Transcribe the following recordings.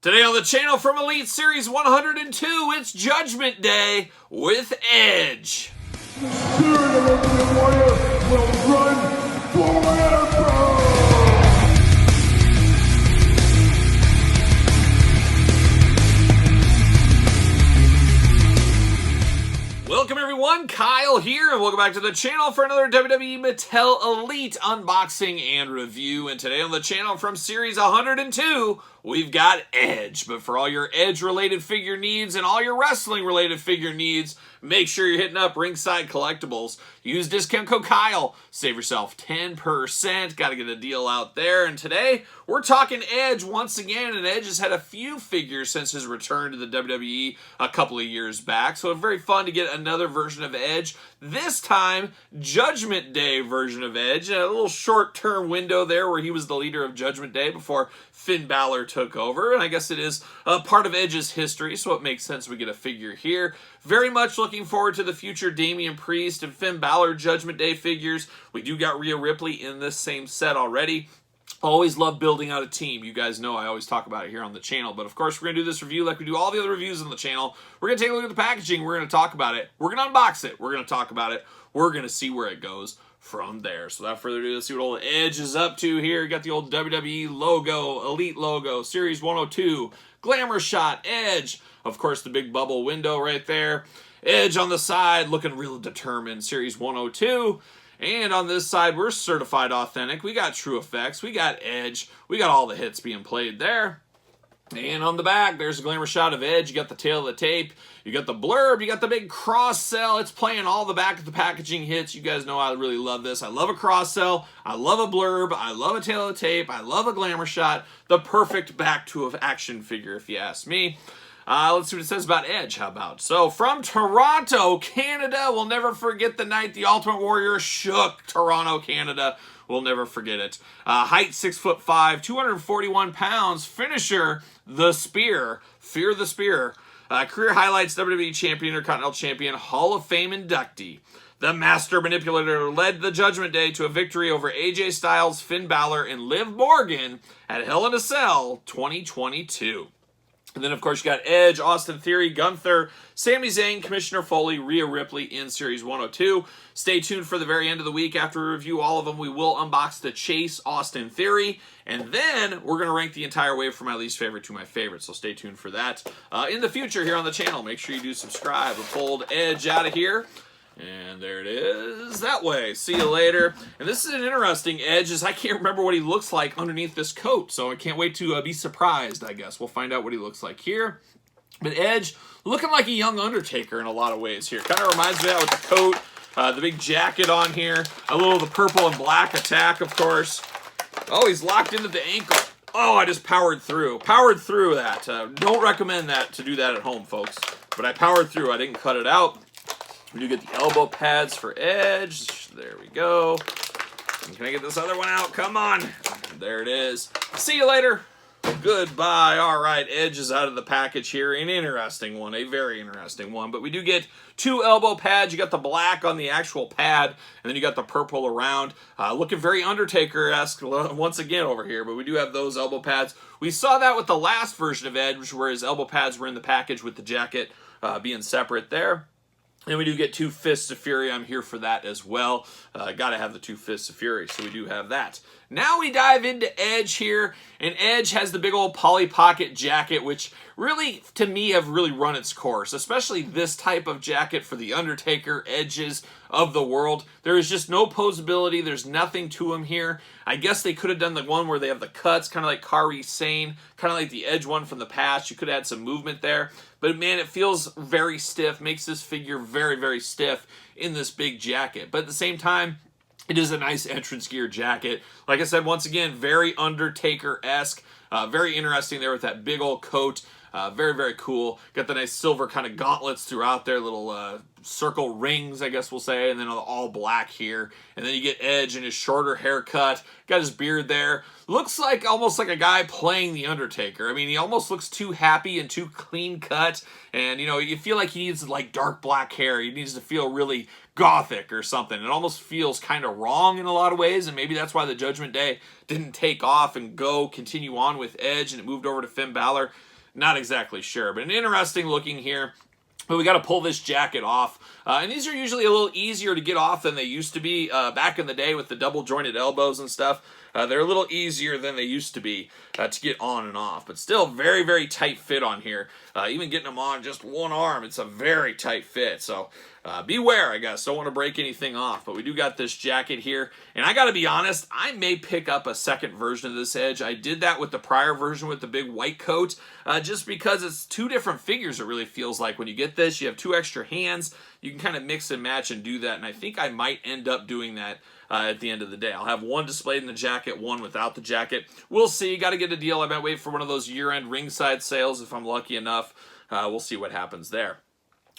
Today on the channel from Elite Series 102, it's Judgment Day with Edge. The spirit of Ultimate Warrior will run forever! Welcome everyone, Kyle here, and welcome back to the channel for another WWE Mattel Elite unboxing and review. And today on the channel from Series 102, we've got Edge. But for all your Edge-related figure needs and all your wrestling-related figure needs, make sure you're hitting up Ringside Collectibles. Use discount code Kyle. Save yourself 10%. Got to get a deal out there. And today, we're talking Edge once again. And Edge has had a few figures since his return to the WWE a couple of years back. So it's very fun to get another version of Edge. This time, Judgment Day version of Edge. A little short-term window there where he was the leader of Judgment Day before Finn Balor took over. And I guess it is a part of Edge's history, so it makes sense we get a figure here. Very much looking forward to the future Damian Priest and Finn Balor Judgment Day figures. We do got Rhea Ripley in this same set already. Always love building out a team. You guys know I always talk about it here on the channel. But of course, we're going to do this review like we do all the other reviews on the channel. We're going to take a look at the packaging. We're going to talk about it. We're going to unbox it. We're going to talk about it. We're going to see where it goes from there. So without further ado, let's see what old Edge is up to here. Got the old WWE logo, Elite logo, Series 102, Glamour Shot, Edge. Of course, the big bubble window right there. Edge on the side, looking real determined, Series 102. And on this side, we're certified authentic. We got True Effects. We got Edge. We got all the hits being played there. And on the back, there's a glamour shot of Edge. You got the tail of the tape. You got the blurb. You got the big cross sell. It's playing all the back of the packaging hits. You guys know I really love this. I love a cross sell. I love a blurb. I love a tail of the tape. I love a glamour shot. The perfect back to an action figure, if you ask me. Let's see what it says about Edge. How about? So, from Toronto, Canada, we'll never forget the night the Ultimate Warrior shook Toronto, Canada. We'll never forget it. Height 6'5", 241 pounds. Finisher, the Spear. Fear the Spear. Career highlights, WWE Champion, Intercontinental Champion, Hall of Fame inductee. The Master Manipulator led the Judgment Day to a victory over AJ Styles, Finn Balor, and Liv Morgan at Hell in a Cell 2022. And then, of course, you got Edge, Austin Theory, Gunther, Sami Zayn, Commissioner Foley, Rhea Ripley in Series 102. Stay tuned for the very end of the week. After we review all of them, we will unbox the Chase Austin Theory. And then we're going to rank the entire wave from my least favorite to my favorite. So stay tuned for that in the future here on the channel. Make sure you do subscribe. We'll pull Edge out of here. And there it is, that way. See you later. And this is an interesting Edge, as I can't remember what he looks like underneath this coat, so I can't wait to be surprised, I guess. We'll find out what he looks like here. But Edge, looking like a young Undertaker in a lot of ways here. Kind of reminds me of that with the coat, the big jacket on here, a little of the purple and black attack, of course. Oh, he's locked into the ankle. Oh, I just powered through. Powered through that. Don't recommend that to do that at home, folks. But I powered through. I didn't cut it out. We do get the elbow pads for Edge. There we go. And can I get this other one out? Come on. There it is. See you later. Goodbye. All right, Edge is out of the package here. An interesting one. A very interesting one. But we do get two elbow pads. You got the black on the actual pad, and then you got the purple around. Looking very Undertaker-esque once again over here. But we do have those elbow pads. We saw that with the last version of Edge, where his elbow pads were in the package with the jacket being separate there. And we do get two Fists of Fury. I'm here for that as well. Got to have the two Fists of Fury, so we do have that. Now we dive into Edge here, and Edge has the big old Polly Pocket jacket, which really, to me, have really run its course, especially this type of jacket for the Undertaker Edges of the world. There is just no posability. There's nothing to him here. I guess they could have done the one where they have the cuts, kind of like Kairi Sane, kind of like the Edge one from the past. You could have had some movement there. But man, it feels very stiff, makes this figure very, very stiff in this big jacket. But at the same time, it is a nice entrance gear jacket. Like I said, once again, very Undertaker-esque. Very interesting there with that big old coat. Very, very cool. Got the nice silver kind of gauntlets throughout there, little circle rings, I guess we'll say, and then all black here. And then you get Edge in his shorter haircut. Got his beard there. Looks like almost like a guy playing The Undertaker. I mean, he almost looks too happy and too clean cut. And, you know, you feel like he needs like dark black hair. He needs to feel really gothic or something. It almost feels kind of wrong in a lot of ways, and maybe that's why the Judgment Day didn't take off and continue on with Edge, and it moved over to Finn Balor. Not exactly sure, but an interesting looking here. But we got to pull this jacket off. And these are usually a little easier to get off than they used to be back in the day with the double jointed elbows and stuff. They're a little easier than they used to be to get on and off. But still very, very tight fit on here. Even getting them on just one arm, it's a very tight fit. So beware, I guess. Don't want to break anything off. But we do got this jacket here. And I got to be honest, I may pick up a second version of this Edge. I did that with the prior version with the big white coat. Just because it's two different figures, it really feels like. When you get this, you have two extra hands. You can kind of mix and match and do that. And I think I might end up doing that at the end of the day. I'll have one displayed in the jacket, one without the jacket. We'll see. Got to get a deal. I might wait for one of those year-end ringside sales if I'm lucky enough. We'll see what happens there.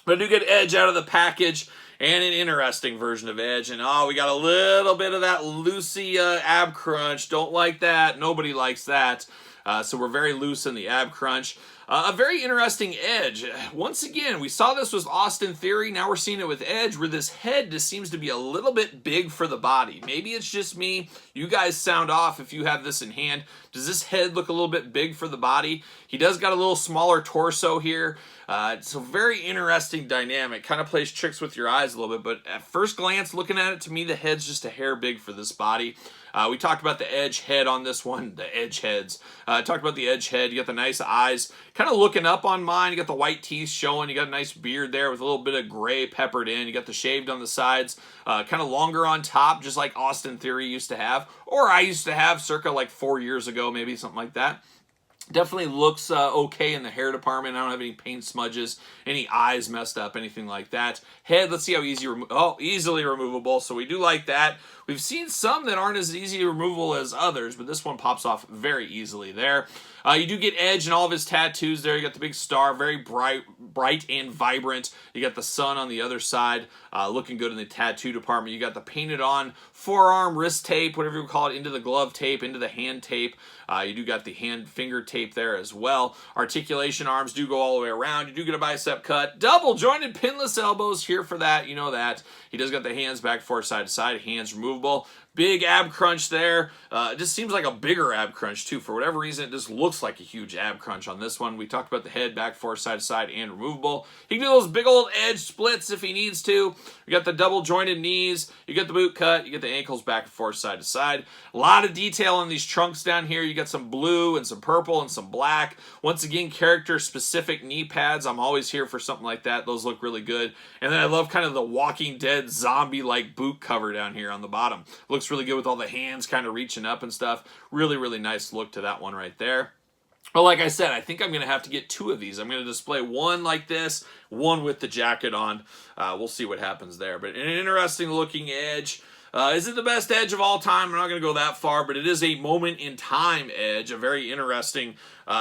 But I do get Edge out of the package, and an interesting version of Edge. And we got a little bit of that loosey ab crunch. Don't like that. Nobody likes that. So we're very loose in the ab crunch. A very interesting Edge. Once again, we saw this with Austin Theory. Now we're seeing it with Edge, where this head just seems to be a little bit big for the body. Maybe it's just me. You guys sound off if you have this in hand. Does this head look a little bit big for the body? He does got a little smaller torso here. It's a very interesting dynamic. Kind of plays tricks with your eyes a little bit, but at first glance, looking at it, to me, the head's just a hair big for this body. We talked about the Edge head on this one, the Edge heads. Talked about the Edge head. You got the nice eyes kind of looking up on mine. You got the white teeth showing. You got a nice beard there with a little bit of gray peppered in. You got the shaved on the sides, kind of longer on top, just like Austin Theory used to have, or I used to have circa like 4 years ago, maybe something like that. Definitely looks okay in the hair department. I don't have any paint smudges, any eyes messed up, anything like that. Head, let's see how easily removable. So we do like that. We've seen some that aren't as easy removable as others, but this one pops off very easily there. You do get Edge and all of his tattoos there. You got the big star, very bright and vibrant. You got the sun on the other side, looking good in the tattoo department. You got the painted on forearm, wrist tape, whatever you call it, into the glove tape, into the hand tape. You do got the hand finger tape there as well. Articulation arms do go all the way around. You do get a bicep cut. Double jointed pinless elbows here for that. You know that. He does got the hands back forth side to side. Hands removable. Big ab crunch there. It just seems like a bigger ab crunch too. For whatever reason, it just looks like a huge ab crunch on this one. We talked about the head back forth side to side and removable. He can do those big old Edge splits if he needs to. You got the double jointed knees. You get the boot cut. You get the ankles back and forth side to side. A lot of detail on these trunks down here. You got some blue and some purple and some black. Once again, character specific knee pads. I'm always here for something like that. Those look really good. And then I love kind of the Walking Dead zombie like boot cover down here on the bottom. Looks really good with all the hands kind of reaching up and stuff. Really, really nice look to that one right there. Well, like I said, I think I'm going to have to get two of these. I'm going to display one like this, one with the jacket on. We'll see what happens there. But an interesting looking Edge. Is it the best Edge of all time? I'm not going to go that far, but it is a moment in time Edge, a very interesting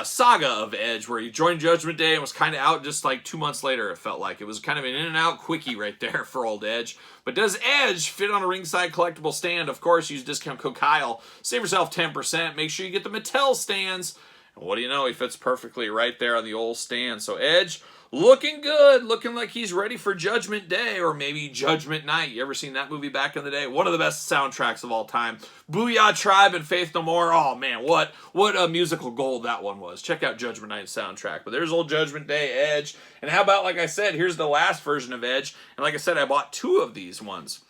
saga of Edge where he joined Judgment Day and was kind of out just like 2 months later, it felt like. It was kind of an in and out quickie right there for old Edge. But does Edge fit on a ringside collectible stand? Of course, use discount code Kyle. Save yourself 10%. Make sure you get the Mattel stands. And what do you know? He fits perfectly right there on the old stand. So Edge, looking good, looking like he's ready for Judgment Day or maybe Judgment Night. You ever seen that movie back in the day? One of the best soundtracks of all time. Booyah Tribe and Faith No More. Oh man, what a musical gold that one was. Check out Judgment Night soundtrack. But there's old Judgment Day Edge. And how about, like I said, here's the last version of Edge. And like I said, I bought two of these ones.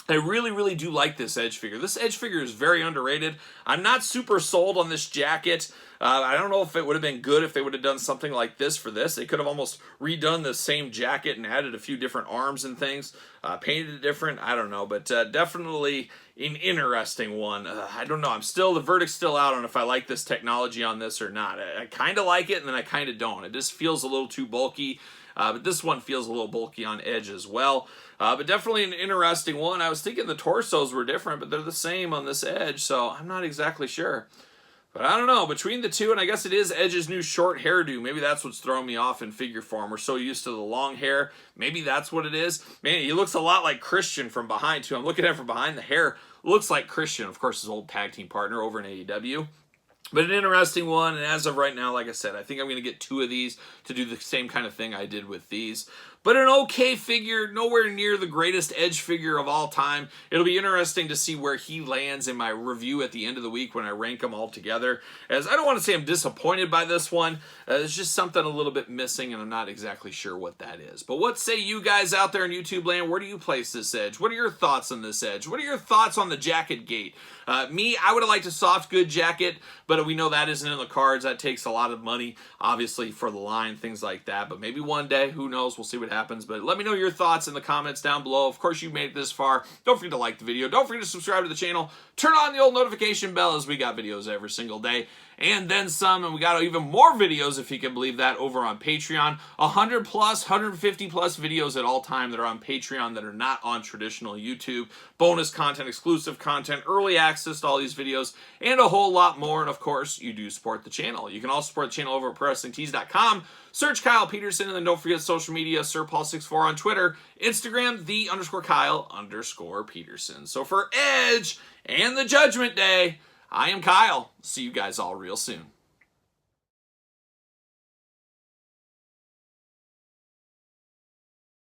I really, really do like this Edge figure. This Edge figure is very underrated. I'm not super sold on this jacket. I don't know if it would have been good if they would have done something like this for this. They could have almost redone the same jacket and added a few different arms and things. Painted it different. I don't know. But definitely an interesting one. I don't know. The verdict's still out on if I like this technology on this or not. I kind of like it and then I kind of don't. It just feels a little too bulky. But this one feels a little bulky on Edge as well. But definitely an interesting one. I was thinking the torsos were different, but they're the same on this Edge, so I'm not exactly sure. But I don't know. Between the two, and I guess it is Edge's new short hairdo. Maybe that's what's throwing me off in figure form. We're so used to the long hair. Maybe that's what it is. Man, he looks a lot like Christian from behind, too. I'm looking at it from behind. The hair looks like Christian, of course, his old tag team partner over in AEW. But an interesting one, and as of right now, like I said, I think I'm going to get 2 of these to do the same kind of thing I did with these. But an okay figure, nowhere near the greatest Edge figure of all time. It'll be interesting to see where he lands in my review at the end of the week when I rank them all together. As I don't want to say I'm disappointed by this one. There's just something a little bit missing, and I'm not exactly sure what that is. But what say you guys out there in YouTube land? Where do you place this Edge? What are your thoughts on this Edge? What are your thoughts on the jacket gate? Me, I would have liked a soft good jacket, but we know that isn't in the cards. That takes a lot of money, obviously, for the line, things like that. But maybe one day, who knows? We'll see what happens. But let me know your thoughts in the comments down below. Of course, you made it this far. Don't forget to like the video. Don't forget to subscribe to the channel. Turn on the old notification bell, as we got videos every single day. And then some, and we got even more videos, if you can believe that, over on Patreon. 100 plus, 150 plus videos at all time that are on Patreon that are not on traditional YouTube. Bonus content, exclusive content, early access to all these videos, and a whole lot more. And of course, you do support the channel. You can also support the channel over at ProWrestlingTees.com. Search Kyle Peterson, and then don't forget social media, SirPaul64 on Twitter, Instagram, _Kyle_Peterson. So for Edge and the Judgment Day, I am Kyle. See you guys all real soon.